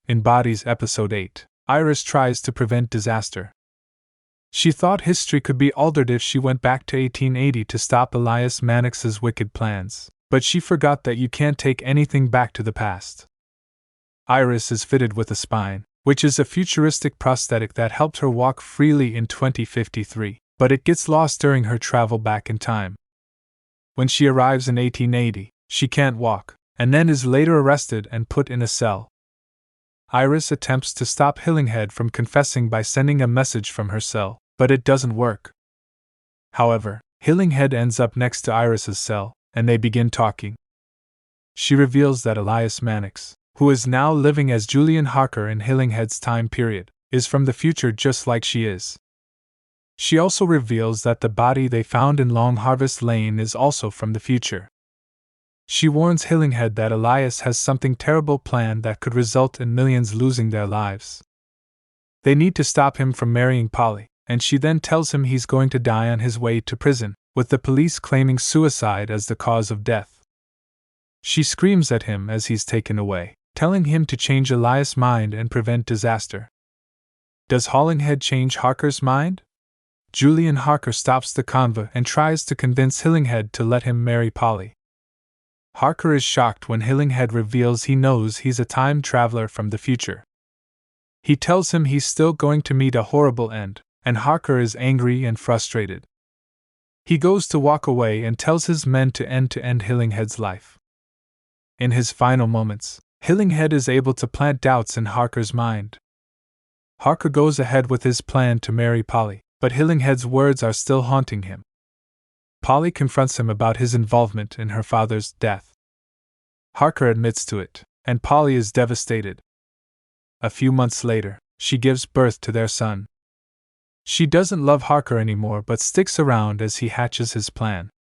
In Bodies Episode 8, Iris tries to prevent disaster. She thought history could be altered if she went back to 1880 to stop Elias Mannix's wicked plans, but she forgot that you can't take anything back to the past. Iris is fitted with a spine, which is a futuristic prosthetic that helped her walk freely in 2053, but it gets lost during her travel back in time. When she arrives in 1880, she can't walk, and then is later arrested and put in a cell. Iris attempts to stop Hillinghead from confessing by sending a message from her cell, but it doesn't work. However, Hillinghead ends up next to Iris's cell, and they begin talking. She reveals that Elias Mannix, who is now living as Julian Harker in Hillinghead's time period, is from the future just like she is. She also reveals that the body they found in Long Harvest Lane is also from the future. She warns Hillinghead that Elias has something terrible planned that could result in millions losing their lives. They need to stop him from marrying Polly, and she then tells him he's going to die on his way to prison, with the police claiming suicide as the cause of death. She screams at him as he's taken away, telling him to change Elias' mind and prevent disaster. Does Hillinghead change Harker's mind? Julian Harker stops the convoy and tries to convince Hillinghead to let him marry Polly. Harker is shocked when Hillinghead reveals he knows he's a time traveler from the future. He tells him he's still going to meet a horrible end, and Harker is angry and frustrated. He goes to walk away and tells his men to end Hillinghead's life. In his final moments, Hillinghead is able to plant doubts in Harker's mind. Harker goes ahead with his plan to marry Polly, but Hillinghead's words are still haunting him. Polly confronts him about his involvement in her father's death. Harker admits to it, and Polly is devastated. A few months later, she gives birth to their son. She doesn't love Harker anymore but sticks around as he hatches his plan.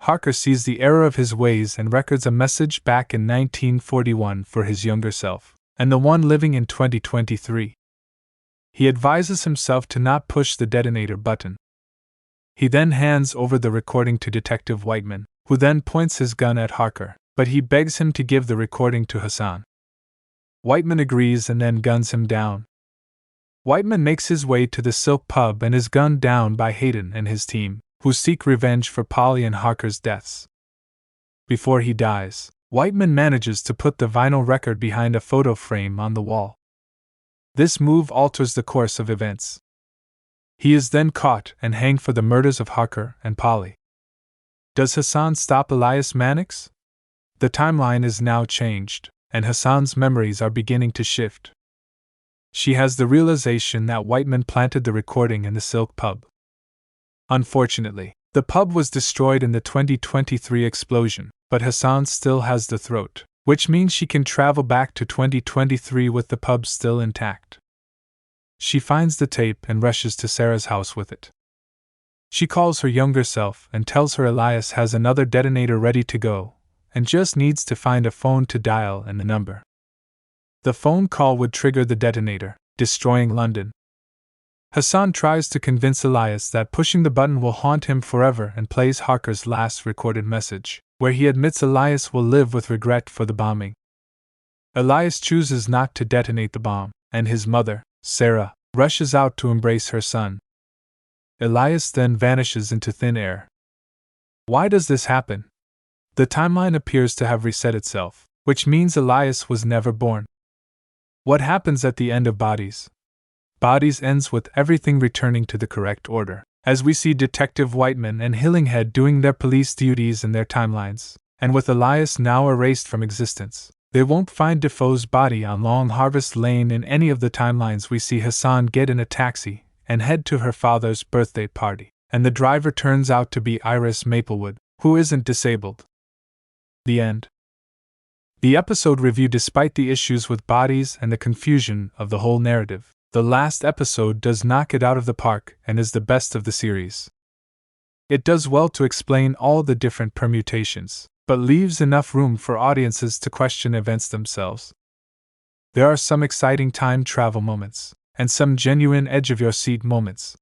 Harker sees the error of his ways and records a message back in 1941 for his younger self, and the one living in 2023. He advises himself to not push the detonator button. He then hands over the recording to Detective Whiteman, who then points his gun at Harker, but he begs him to give the recording to Hassan. Whiteman agrees and then guns him down. Whiteman makes his way to the Silk Pub and is gunned down by Hayden and his team, who seek revenge for Polly and Harker's deaths. Before he dies, Whiteman manages to put the vinyl record behind a photo frame on the wall. This move alters the course of events. He is then caught and hanged for the murders of Harker and Polly. Does Hassan stop Elias Mannix? The timeline is now changed, and Hassan's memories are beginning to shift. She has the realization that Whiteman planted the recording in the Silk Pub. Unfortunately, the pub was destroyed in the 2023 explosion, but Hassan still has the throat, which means she can travel back to 2023 with the pub still intact. She finds the tape and rushes to Sarah's house with it. She calls her younger self and tells her Elias has another detonator ready to go, and just needs to find a phone to dial and the number. The phone call would trigger the detonator, destroying London. Hassan tries to convince Elias that pushing the button will haunt him forever and plays Harker's last recorded message, where he admits Elias will live with regret for the bombing. Elias chooses not to detonate the bomb, and his mother, Sarah, rushes out to embrace her son. Elias then vanishes into thin air. Why does this happen? The timeline appears to have reset itself, which means Elias was never born. What happens at the end of Bodies? Bodies ends with everything returning to the correct order, as we see Detective Whiteman and Hillinghead doing their police duties in their timelines, and with Elias now erased from existence. They won't find Defoe's body on Long Harvest Lane in any of the timelines. We see Hassan get in a taxi and head to her father's birthday party, and the driver turns out to be Iris Maplewood, who isn't disabled. The end. The episode review. Despite the issues with Bodies and the confusion of the whole narrative, the last episode does knock it out of the park and is the best of the series. It does well to explain all the different permutations, but leaves enough room for audiences to question events themselves. There are some exciting time travel moments, and some genuine edge-of-your-seat moments,